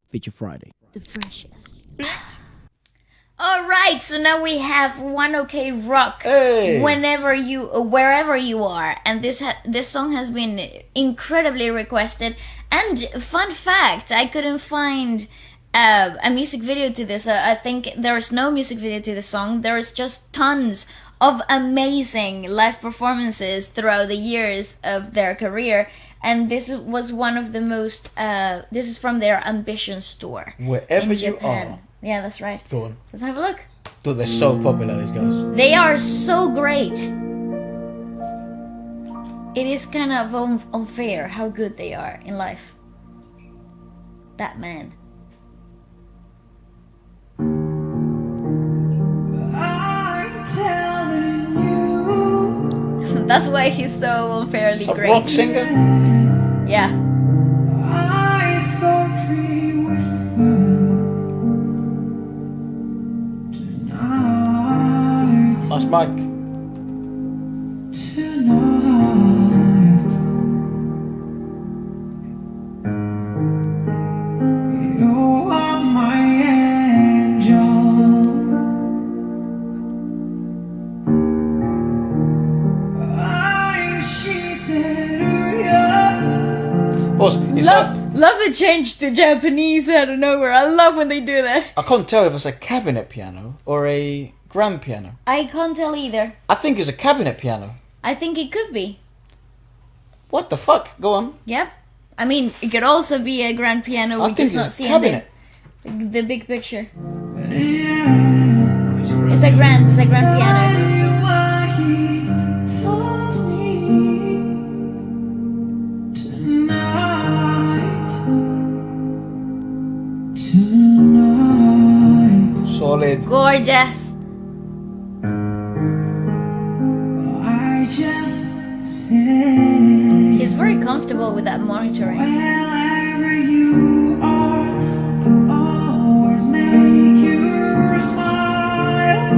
Feature Friday. The freshest. All right, so now we have One OK Rock. Hey. Wherever you are, and this song has been incredibly requested. And fun fact, I couldn't find a music video to this. I think there's no music video to the song. There's just tons of amazing live performances throughout the years of their career. And this was one of the most. This is from their Ambitions tour. Wherever in you Japan. are. Yeah, that's right. Go on. Let's have a look. Dude, they're so popular, these guys. They are so great. It is kind of unfair how good they are in life. That man. I'm telling you, That's why he's so unfairly Some great. rock singer. Yeah. I softly whisper tonight, Nice mic. tonight. You are my angel. I cheated you. Boss, Love the change to Japanese out of nowhere. I love when they do that. I can't tell if it's a cabinet piano or a grand piano. I can't tell either. I think it's a cabinet piano. I think it could be. What the fuck? Go on. Yep. I mean, it could also be a grand piano. I We think just not it's a seeing cabinet. the big picture. It's a grand piano. What he told me tonight, tonight. Solid. Gorgeous. I just said, He's very comfortable with that monitoring. wherever you are, I'll always make you smile.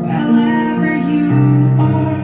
Wherever you are,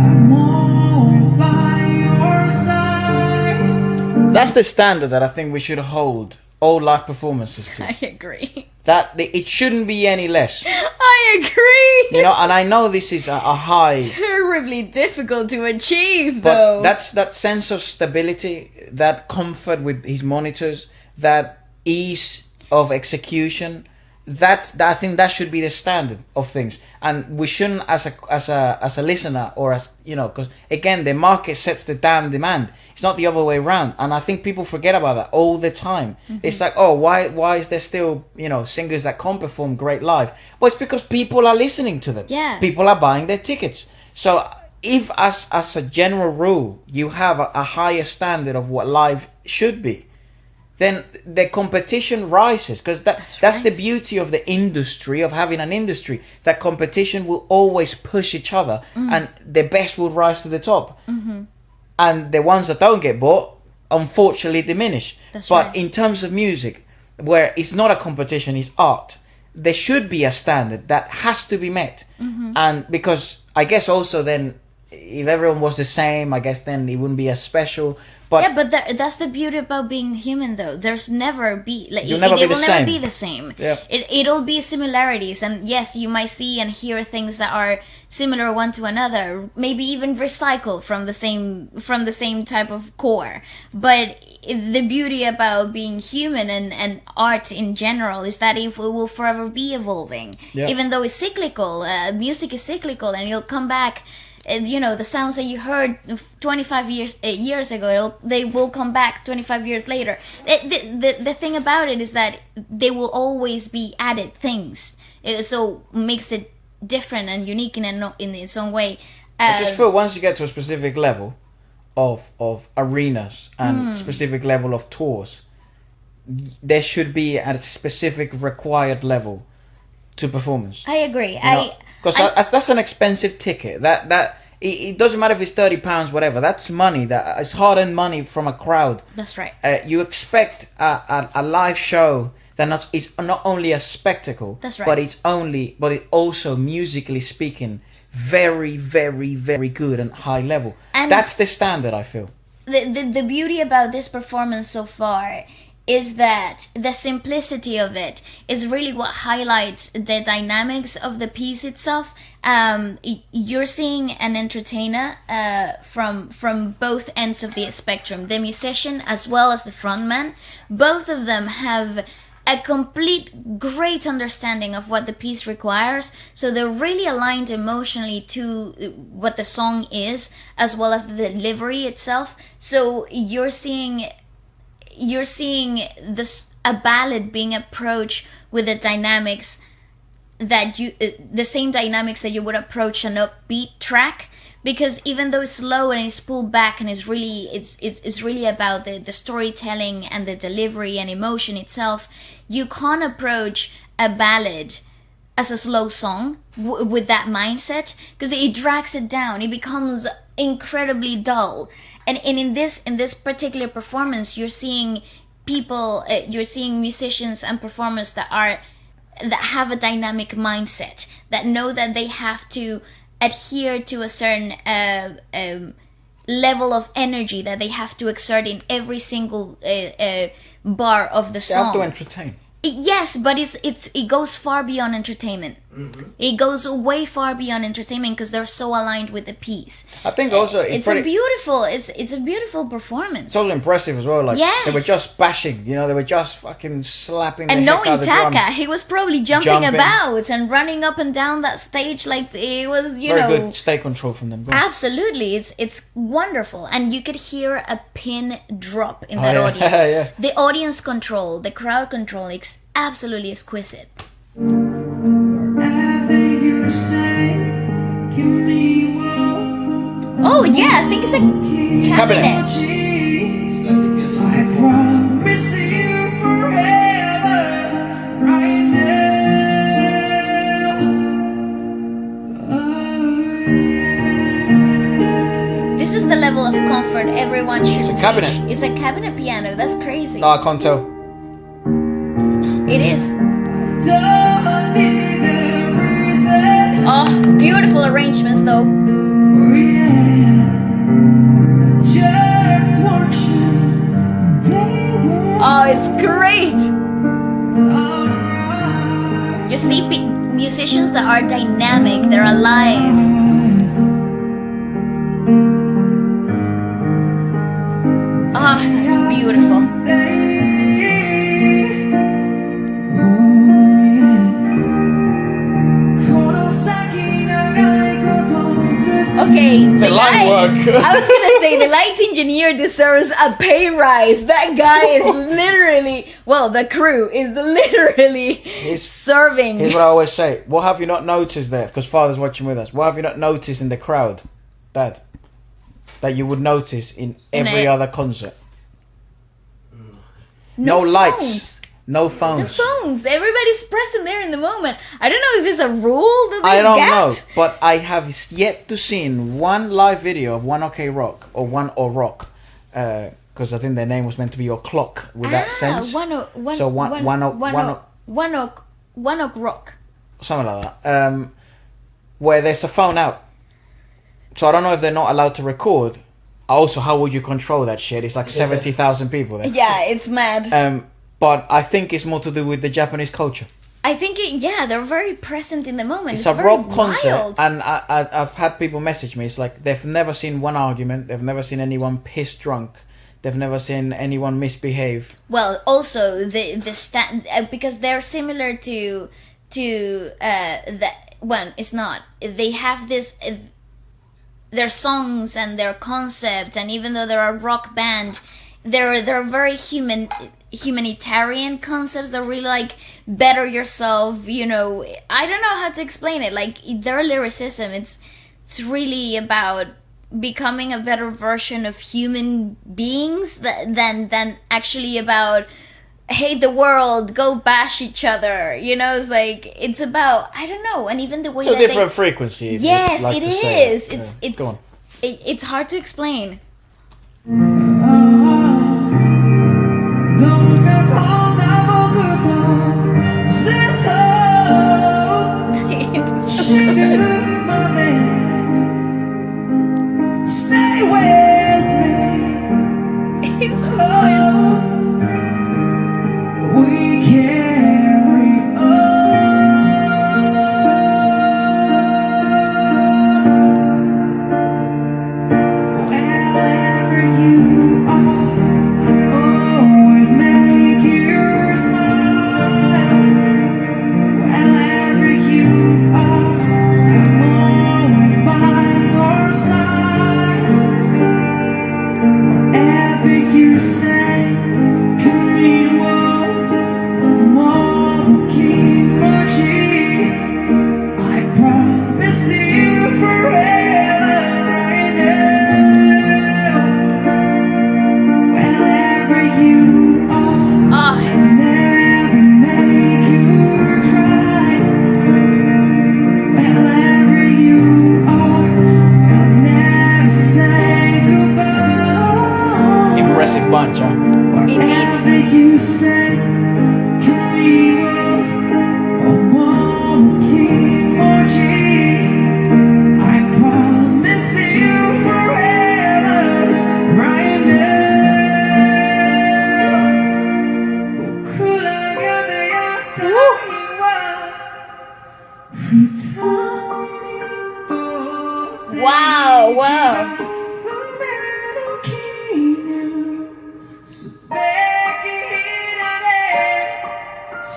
I'm always by your side. That's the standard that I think we should hold all live performances to. I agree. It shouldn't be any less. I agree. You know, and I know this is a high, Terribly difficult to achieve, but though. that's that sense of stability, that comfort with his monitors, that ease of execution. I think that should be the standard of things, and we shouldn't, as a listener, or as you know, because again, the market sets the damn demand. It's not the other way around, and I think people forget about that all the time. It's like, oh, why is there still singers that can't perform great live? Well, it's because people are listening to them. Yeah. People are buying their tickets. So if, as a general rule, you have a higher standard of what live should be, then the competition rises, because that's the right. beauty of the industry, of having an industry, that competition will always push each other, and the best will rise to the top, and the ones that don't get bought unfortunately diminish. That's but right. in terms of music, where it's not a competition, it's art, there should be a standard that has to be met. And because I guess also then, if everyone was the same, I guess then it wouldn't be as special. But yeah, but that's the beauty about being human, though. There's never be like You'll never be will the never same. be the same. Yeah. It'll be similarities, and yes, you might see and hear things that are similar one to another, maybe even recycled from the same type of core. But the beauty about being human and art in general is that it will forever be evolving, Yeah. even though it's cyclical. Music is cyclical, and you'll come back. The sounds that you heard 25 years ago, they will come back 25 years later. The thing about it is that they will always be added things, so makes it different and unique in its own way. I just feel once you get to a specific level of arenas and specific level of tours, there should be a specific required level to performance. I agree. Because that's an expensive ticket. That it doesn't matter if it's £30, whatever. That's money. That it's hard-earned money from a crowd. That's right. You expect a live show that is not only a spectacle, That's right. but it also, musically speaking, very, very, very good and high level. And that's the standard, I feel. The beauty about this performance so far is that the simplicity of it is really what highlights the dynamics of the piece itself. You're seeing an entertainer from both ends of the spectrum, the musician as well as the frontman. Both of them have a complete great understanding of what the piece requires, so they're really aligned emotionally to what the song is, as well as the delivery itself. So you're seeing this, a ballad being approached with the dynamics that the same dynamics that you would approach an upbeat track, because even though it's slow and it's pulled back and it's really about the storytelling and the delivery and emotion itself, you can't approach a ballad as a slow song with that mindset, because it drags it down. It becomes incredibly dull. And in this particular performance, you're seeing people, you're seeing musicians and performers that have a dynamic mindset, that know that they have to adhere to a certain level of energy that they have to exert in every single bar of the song. They have to entertain. Yes, but it goes far beyond entertainment. Mm-hmm. It goes way far beyond entertainment because they're so aligned with the piece. I think also it's a beautiful performance. It's all impressive as well. Like, yes. They were just bashing, they were just fucking slapping the and heck out knowing of the Taka, drums. he was probably jumping about and running up and down that stage like it was, Very good stage control from them. Absolutely, it's wonderful, and you could hear a pin drop in that audience. Yeah. The audience control, the crowd control, it's absolutely exquisite. You say, give me one. Oh yeah, I think it's a cabinet. I promise you forever, right now. Oh, yeah. This is the level of comfort everyone should reach. It's a cabinet. It's a cabinet piano. That's crazy. No, I can't tell. It is. Don't need a reason. Oh, beautiful arrangements though. Oh, yeah. Just want you, baby. Oh, it's great. Alright. You see musicians that are dynamic, they're alive. Ah, that's beautiful. Okay, The light work. I was gonna say the light engineer deserves a pay rise. That guy is literally, the crew is literally serving. Here's what I always say. What have you not noticed there? Because Father's watching with us. What have you not noticed in the crowd, Dad, that you would notice in every other concert? No lights. Phones. No phones. The phones. Everybody's present there in the moment. I don't know if it's a rule that they I don't get. know, but I have yet to seen one live video of One OK Rock or One or Rock, because I think their name was meant to be your clock with that sense. One ok rock. Something like that. Where there's a phone out. So I don't know if they're not allowed to record. Also, how would you control that shit? It's like 70,000 people there. Yeah, it's mad. But I think it's more to do with the Japanese culture. I think they're very present in the moment. It's a very rock concert, wild. and I've had people message me. It's like they've never seen one argument. They've never seen anyone piss drunk. They've never seen anyone misbehave. Well, also because they're similar to it's not. They have this. Their songs and their concept, and even though they're a rock band, they're very humanitarian concepts. They're really like better yourself. I don't know how to explain it. Like their lyricism, it's really about becoming a better version of human beings than actually about hate the world, go bash each other. It's like it's about, I don't know, and even the way So that different frequencies. Yes, like it to say is. it. It's Go on. It's hard to explain. Stay with me. He's so loyal.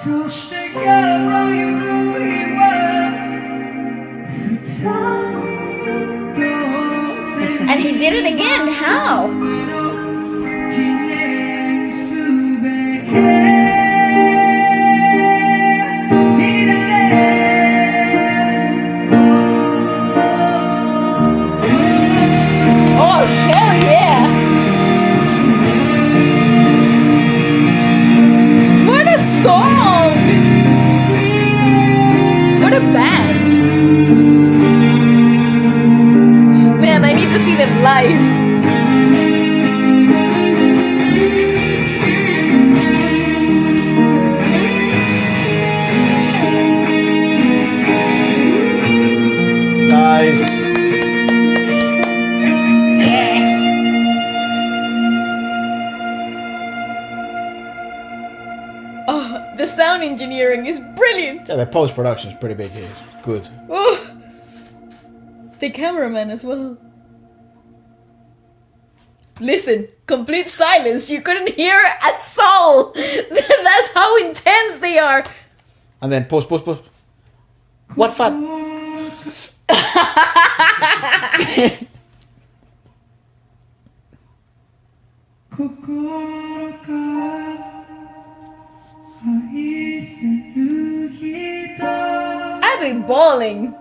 そして今日の夕日は二人と And he did it again. How? 記念すべきOh, hell yeah! What a song! What a band! Man, I need to see them live. Nice. Yes! Oh, the sound engineering is brilliant! Yeah, the post production is pretty big here. It's good. Oh, the cameraman as well. Listen, complete silence. You couldn't hear a soul. That's how intense they are. And then post. What fat? I've been bawling.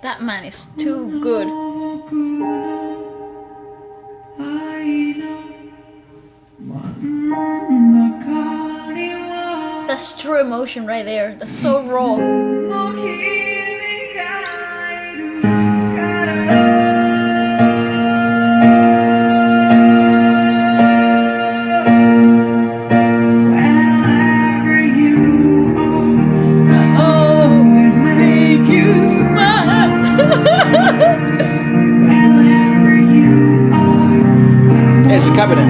That man is too good. That's true emotion right there. That's so raw. It's a cabinet.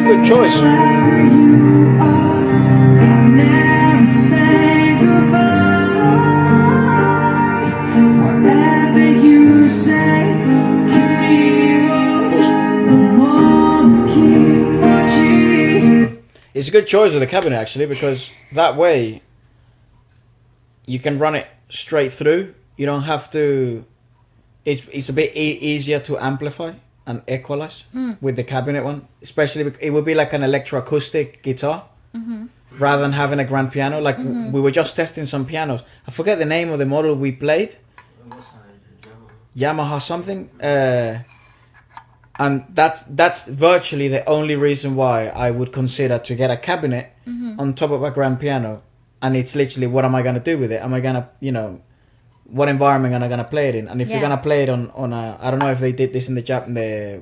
Good choice. It's a good choice of the cabinet actually, because that way you can run it straight through. You don't have to. It's a bit easier to amplify and equalize with the cabinet one, especially it would be like an electroacoustic guitar rather than having a grand piano. Like we were just testing some pianos. I forget the name of the model we played. Yamaha something. And that's virtually the only reason why I would consider to get a cabinet on top of a grand piano. And it's literally, what am I going to do with it? Am I going to, what environment am I going to play it in? And if you're going to play it on a, I don't know if they did this in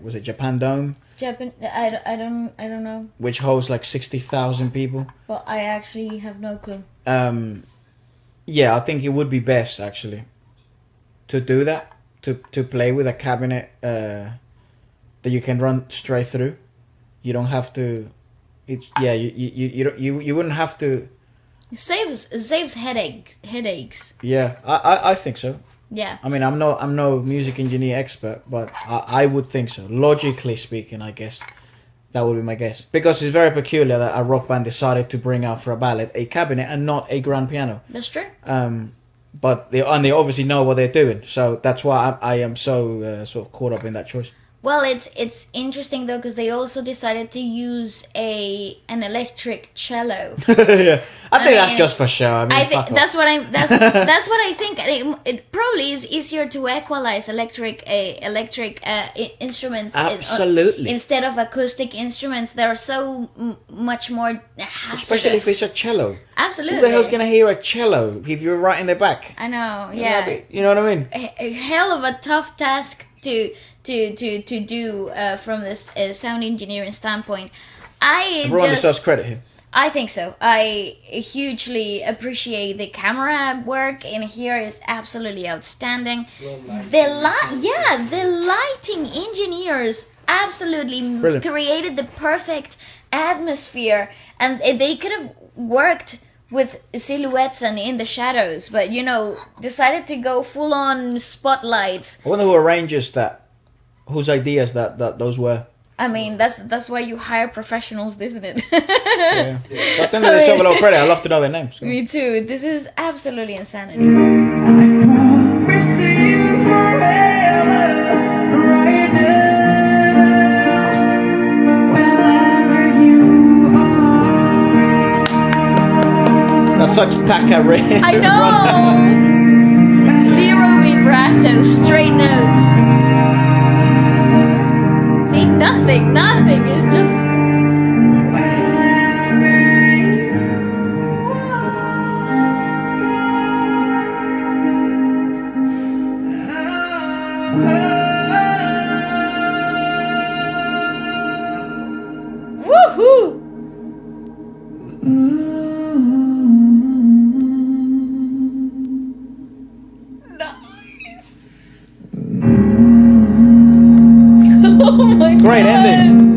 was it Japan Dome? Japan, I don't know. Which holds like 60,000 people. Well, I actually have no clue. Yeah, I think it would be best actually to do that, to play with a cabinet that you can run straight through. You don't have to. You wouldn't have to. It saves headaches. Yeah, I think so. Yeah. I mean, I'm no music engineer expert, but I would think so. Logically speaking, I guess that would be my guess, because it's very peculiar that a rock band decided to bring out for a ballad a cabinet and not a grand piano. That's true. But they obviously know what they're doing, so that's why I am so sort of caught up in that choice. Well, it's interesting though, because they also decided to use an electric cello. Yeah, I think that's just for show. I mean, I think that's what I think. It probably is easier to equalize electric instruments. Absolutely. Instead of acoustic instruments, they're so much more hazardous. Especially if it's a cello. Absolutely. Who the hell's gonna hear a cello if you're right in the back? I know. Yeah. You know what I mean? A hell of a tough task to do from this sound engineering standpoint. Everyone deserves credit here. I think so. I hugely appreciate the camera work in here is absolutely outstanding. The lighting engineers absolutely Brilliant. created the perfect atmosphere, and they could have worked with silhouettes and in the shadows, but decided to go full on spotlights. I wonder who arranges that, whose ideas that those were. I mean, that's why you hire professionals, isn't it? Yeah. But then they deserve a lot of credit. I'd love to know their names. Me too. This is absolutely insanity. I promise you forever, right now, wherever you are. That's such Taka riff. I know. Zero vibrato, straight notes. See, nothing. It's just. Woohoo! Nice. Oh my Great God. ending.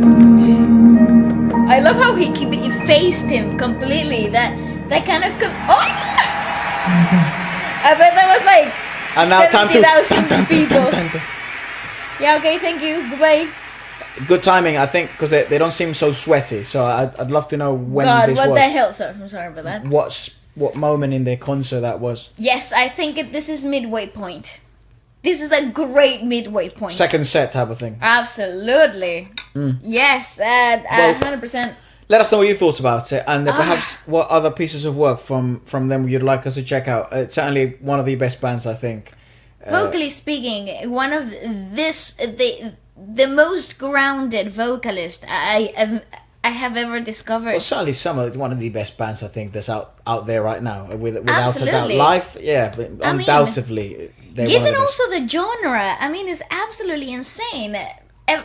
I love how he effaced him completely. That kind of I bet that was like And now time to 70,000 people. Yeah, okay, thank you. Goodbye. Good timing, I think, because they don't seem so sweaty. So I'd love to know when God, this what was. the hell? Sorry, I'm sorry about that. What moment in their concert that was? Yes, I think this is midway point. This is a great midway point. Second set type of thing. Absolutely. Yes, 100%. Let us know what you thought about it, and perhaps what other pieces of work from them you'd like us to check out. It's certainly one of the best bands, I think. Vocally speaking, one of the most grounded vocalist I have ever discovered. Well, certainly one of the best bands I think that's out there right now, without a doubt. Absolutely. Live, yeah, but undoubtedly. They're one of Given the best. also the genre, I mean, it's absolutely insane.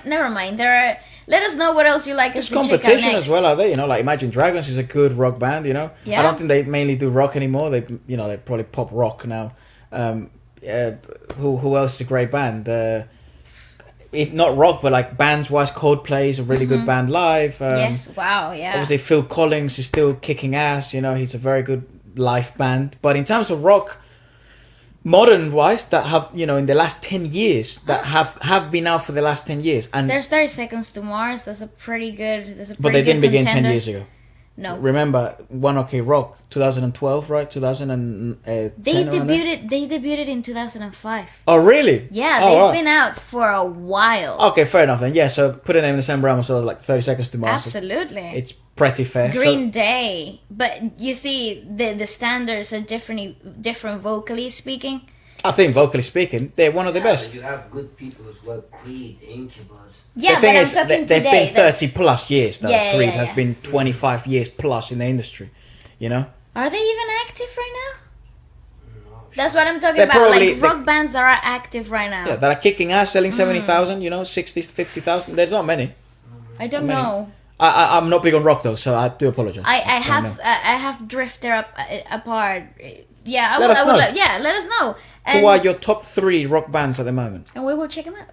Never mind. Let us know what else you like us There's to check out competition next. as well out there, like Imagine Dragons is a good rock band, Yeah. I don't think they mainly do rock anymore. They probably pop rock now. Who else is a great band? If not rock, but like bands wise, Coldplay is a really good band live. Yes, wow, yeah. Obviously, Phil Collins is still kicking ass. He's a very good live band. But in terms of rock, modern wise, that have in the last 10 years, that have been out for the last 10 years, and There's 30 Seconds to Mars. That's a pretty good. but they didn't begin 10 contender. years ago. No, Remember, One OK Rock, 2012, right? 2010. they around there? debuted. They debuted in 2005. Oh, really? Yeah, Oh, they've wow. been out for a while. Okay, fair enough then. Yeah, so put it in the same realm as like 30 Seconds to Mars. Absolutely. It's pretty fair. Green Day, but you see, the standards are different vocally speaking. I think, vocally speaking, they're one of the But best. you have good people as well. Creed, Incubus. Yeah, The thing but is, I'm talking they've today. been 30 plus years, though. Yeah, Creed yeah, has yeah. been 25 years plus in the industry, Are they even active right now? No, That's what I'm talking They're about. probably- Like rock bands that are active right now. Yeah, that are kicking ass, selling Mm. 70,000, 60, 50,000. There's not many. I don't many. know. I'm not big on rock, though, so I do apologize. I don't have know. I have drifted apart. Yeah, Let us know. let us know. Who are your top 3 rock bands at the moment? And we will check them out.